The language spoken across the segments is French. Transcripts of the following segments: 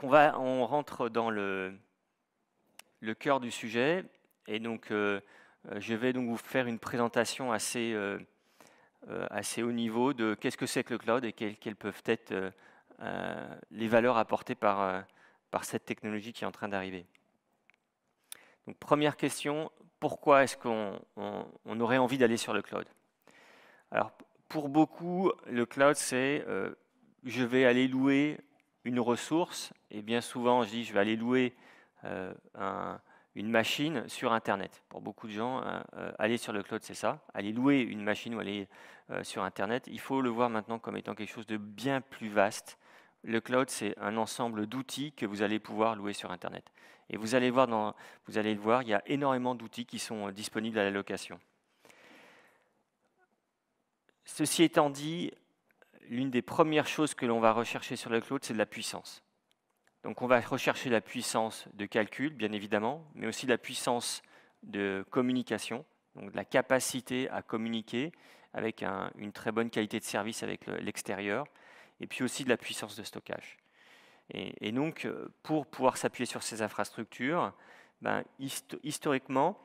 on rentre dans le cœur du sujet, et donc je vais donc vous faire une présentation assez haut niveau de qu'est-ce que c'est que le cloud et quelles peuvent être les valeurs apportées par cette technologie qui est en train d'arriver. Donc première question, pourquoi est-ce qu'on aurait envie d'aller sur le cloud? Alors pour beaucoup, le cloud c'est je vais aller louer une ressource, et bien souvent je dis je vais aller louer une machine sur Internet. Pour beaucoup de gens, aller sur le cloud, c'est ça. Aller louer une machine ou aller sur Internet, il faut le voir maintenant comme étant quelque chose de bien plus vaste. Le cloud, c'est un ensemble d'outils que vous allez pouvoir louer sur Internet. Et vous allez le voir, il y a énormément d'outils qui sont disponibles à la location. Ceci étant dit, l'une des premières choses que l'on va rechercher sur le cloud, c'est de la puissance. Donc on va rechercher la puissance de calcul, bien évidemment, mais aussi la puissance de communication, donc de la capacité à communiquer avec une très bonne qualité de service avec l'extérieur, et puis aussi de la puissance de stockage. Et donc, pour pouvoir s'appuyer sur ces infrastructures, historiquement,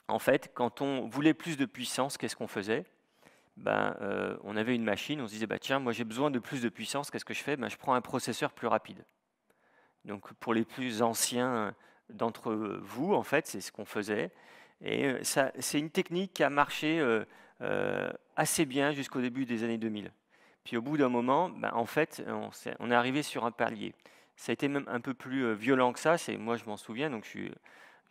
en fait, quand on voulait plus de puissance, qu'est-ce qu'on faisait? On avait une machine, on se disait, tiens, moi j'ai besoin de plus de puissance, qu'est-ce que je fais? Je prends un processeur plus rapide. Donc pour les plus anciens d'entre vous, en fait, c'est ce qu'on faisait. Et c'est une technique qui a marché assez bien jusqu'au début des années 2000. Puis au bout d'un moment, en fait, on est arrivé sur un palier. Ça a été même un peu plus violent que ça. Moi, je m'en souviens, donc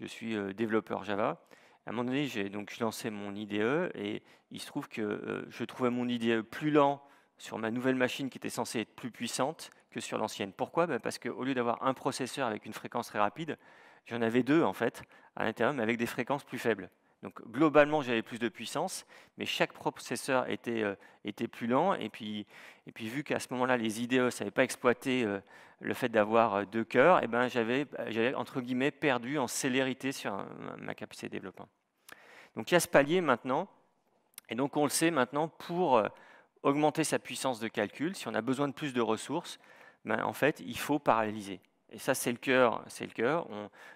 je suis développeur Java. À un moment donné, je lançais mon IDE et il se trouve que je trouvais mon IDE plus lent sur ma nouvelle machine qui était censée être plus puissante que sur l'ancienne. Pourquoi? Parce qu'au lieu d'avoir un processeur avec une fréquence très rapide, j'en avais deux en fait à l'intérieur, mais avec des fréquences plus faibles. Donc globalement, j'avais plus de puissance, mais chaque processeur était plus lent. Et puis vu qu'à ce moment-là, les IDE ne savaient pas exploiter le fait d'avoir deux cœurs, j'avais entre guillemets perdu en célérité sur ma capacité de développement. Donc il y a ce palier maintenant, et donc on le sait maintenant, pour augmenter sa puissance de calcul, si on a besoin de plus de ressources, en fait, il faut paralléliser. Et ça, c'est le cœur.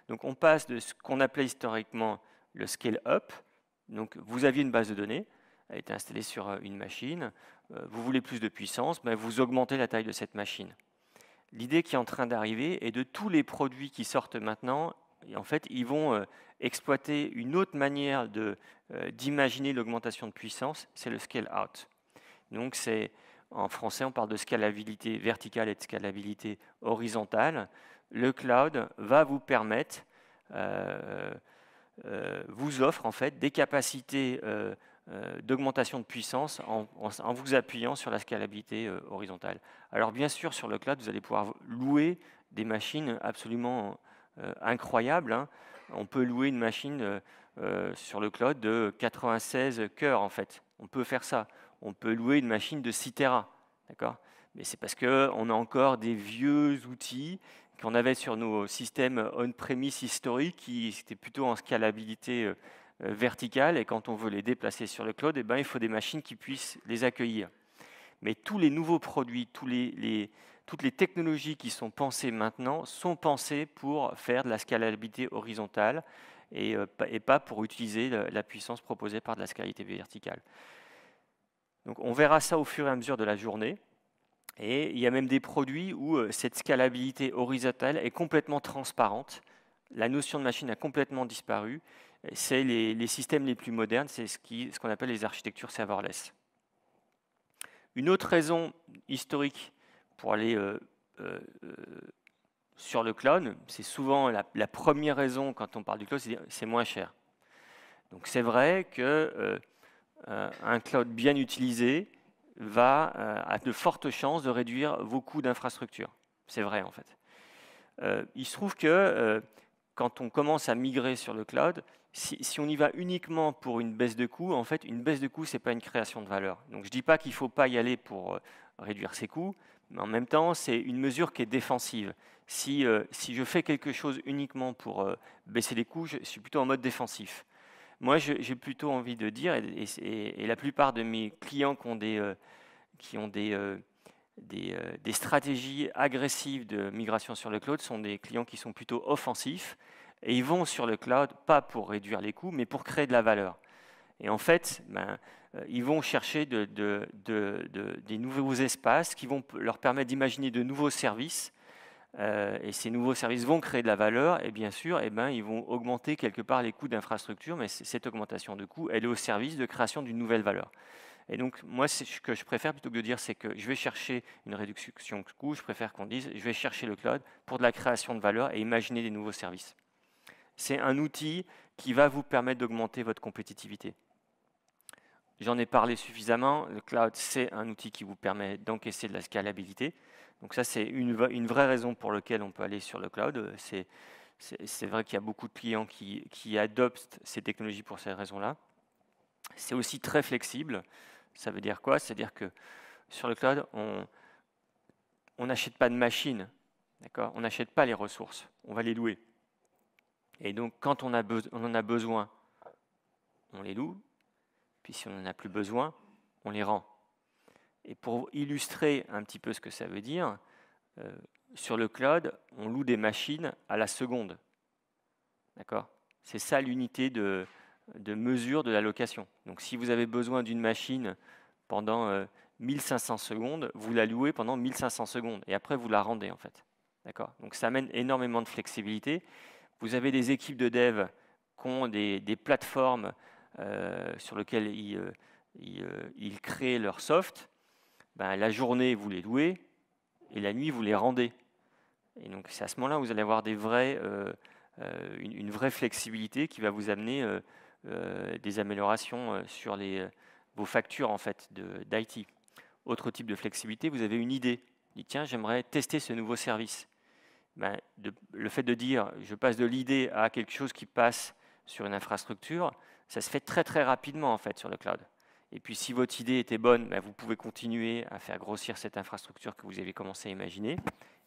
Donc on passe de ce qu'on appelait historiquement le scale-up. Donc vous aviez une base de données, elle était installée sur une machine, vous voulez plus de puissance, vous augmentez la taille de cette machine. L'idée qui est en train d'arriver est de tous les produits qui sortent maintenant, et en fait, ils vont exploiter une autre manière d'imaginer l'augmentation de puissance, c'est le scale-out. Donc en français, on parle de scalabilité verticale et de scalabilité horizontale. Le cloud va vous permettre, vous offre en fait des capacités d'augmentation de puissance en vous appuyant sur la scalabilité horizontale. Alors bien sûr, sur le cloud, vous allez pouvoir louer des machines absolument incroyables. On peut louer une machine sur le cloud de 96 cœurs en fait. On peut faire ça. On peut louer une machine de 6 Tera, d'accord? Mais c'est parce qu'on a encore des vieux outils qu'on avait sur nos systèmes on-premise historiques qui étaient plutôt en scalabilité verticale, et quand on veut les déplacer sur le cloud, il faut des machines qui puissent les accueillir. Mais tous les nouveaux produits, toutes les technologies qui sont pensées maintenant sont pensées pour faire de la scalabilité horizontale et pas pour utiliser la puissance proposée par de la scalabilité verticale. Donc on verra ça au fur et à mesure de la journée. Et il y a même des produits où cette scalabilité horizontale est complètement transparente. La notion de machine a complètement disparu. C'est les systèmes les plus modernes, c'est ce qu'on appelle les architectures serverless. Une autre raison historique pour aller sur le cloud, c'est souvent la première raison quand on parle du cloud, c'est moins cher. Donc c'est vrai que un cloud bien utilisé a de fortes chances de réduire vos coûts d'infrastructure. C'est vrai en fait. Il se trouve que quand on commence à migrer sur le cloud, si on y va uniquement pour une baisse de coûts, en fait, une baisse de coûts, ce n'est pas une création de valeur. Donc je ne dis pas qu'il ne faut pas y aller pour réduire ses coûts, mais en même temps, c'est une mesure qui est défensive. Si je fais quelque chose uniquement pour baisser les coûts, je suis plutôt en mode défensif. Moi, j'ai plutôt envie de dire, et la plupart de mes clients qui ont des des stratégies agressives de migration sur le cloud sont des clients qui sont plutôt offensifs et ils vont sur le cloud pas pour réduire les coûts, mais pour créer de la valeur. Et en fait, ils vont chercher des nouveaux espaces qui vont leur permettre d'imaginer de nouveaux services. Et ces nouveaux services vont créer de la valeur et bien sûr, ils vont augmenter quelque part les coûts d'infrastructure, mais cette augmentation de coûts, elle est au service de création d'une nouvelle valeur. Et donc, moi, ce que je préfère, plutôt que de dire, c'est que je vais chercher une réduction de coûts, je préfère qu'on dise, je vais chercher le cloud pour de la création de valeur et imaginer des nouveaux services. C'est un outil qui va vous permettre d'augmenter votre compétitivité. J'en ai parlé suffisamment. Le cloud, c'est un outil qui vous permet d'encaisser de la scalabilité. Donc ça, c'est une vraie raison pour laquelle on peut aller sur le cloud. C'est vrai qu'il y a beaucoup de clients qui adoptent ces technologies pour ces raisons-là. C'est aussi très flexible. Ça veut dire quoi? C'est-à-dire que sur le cloud, on n'achète pas de machines. D'accord? On n'achète pas les ressources. On va les louer. Et donc, quand on en a besoin, on les loue. Puis si on n'en a plus besoin, on les rend. Et pour illustrer un petit peu ce que ça veut dire, sur le cloud, on loue des machines à la seconde. D'accord? C'est ça l'unité de mesure de la location. Donc si vous avez besoin d'une machine pendant 1500 secondes, vous la louez pendant 1500 secondes et après vous la rendez en fait. D'accord? Donc ça amène énormément de flexibilité. Vous avez des équipes de dev qui ont des plateformes sur lesquelles ils créent leur soft. La journée, vous les louez et la nuit, vous les rendez. Et donc c'est à ce moment-là où vous allez avoir une vraie flexibilité qui va vous amener des améliorations sur vos factures en fait, d'IT. Autre type de flexibilité, vous avez une idée. Vous dites, tiens, j'aimerais tester ce nouveau service. Le fait de dire, je passe de l'idée à quelque chose qui passe sur une infrastructure, ça se fait très très rapidement en fait sur le cloud. Et puis si votre idée était bonne, vous pouvez continuer à faire grossir cette infrastructure que vous avez commencé à imaginer.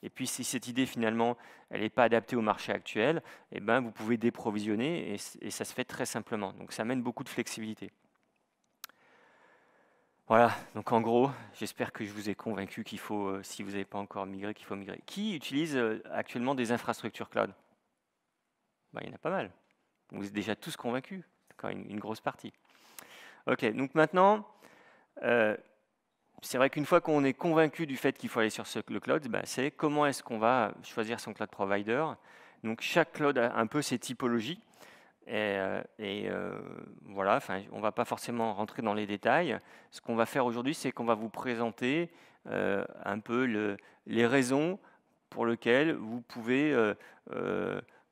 Et puis si cette idée finalement, elle n'est pas adaptée au marché actuel, vous pouvez déprovisionner et ça se fait très simplement. Donc ça amène beaucoup de flexibilité. Voilà, donc en gros, j'espère que je vous ai convaincu qu'il faut, si vous n'avez pas encore migré, qu'il faut migrer. Qui utilise actuellement des infrastructures cloud? Il y en a pas mal. Vous êtes déjà tous convaincus, quand une grosse partie. Ok, donc maintenant, c'est vrai qu'une fois qu'on est convaincu du fait qu'il faut aller sur le cloud, c'est comment est-ce qu'on va choisir son cloud provider. Donc chaque cloud a un peu ses typologies. Voilà, on ne va pas forcément rentrer dans les détails. Ce qu'on va faire aujourd'hui, c'est qu'on va vous présenter un peu les raisons pour lesquelles vous pouvez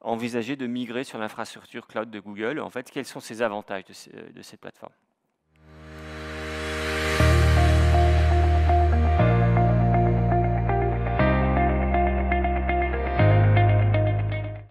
envisager de migrer sur l'infrastructure cloud de Google. En fait, quels sont ces avantages de cette plateforme?